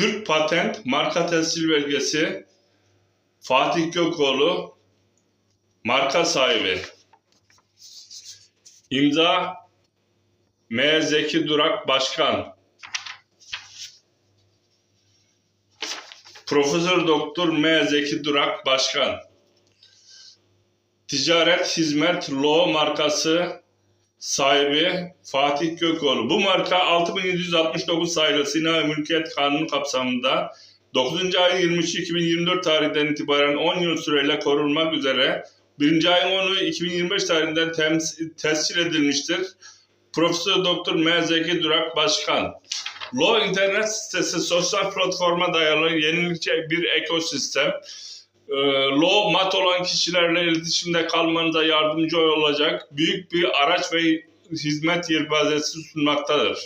Türk Patent Marka Tescil Belgesi Fatih Gökoğlu marka sahibi. İmza M. Zeki Durak Başkan. Profesör Doktor M. Zeki Durak Başkan. Ticaret Hizmet Law markası sahibi Fatih Gökoğlu. Bu marka 6769 sayılı Sina Mülkiyet Kanunu kapsamında 9. ayın 23-2024 tarihinden itibaren 10 yıl süreyle korunmak üzere 1. ayın 10'u 2025 tarihinden tescil edilmiştir. Profesör Doktor M. Zeki Durak Başkan. Law internet sitesi sosyal platforma dayalı yenilikçi bir ekosistem. Law mat olan kişilerle iletişimde kalmanıza yardımcı olacak büyük bir araç ve hizmet yelpazesi sunmaktadır.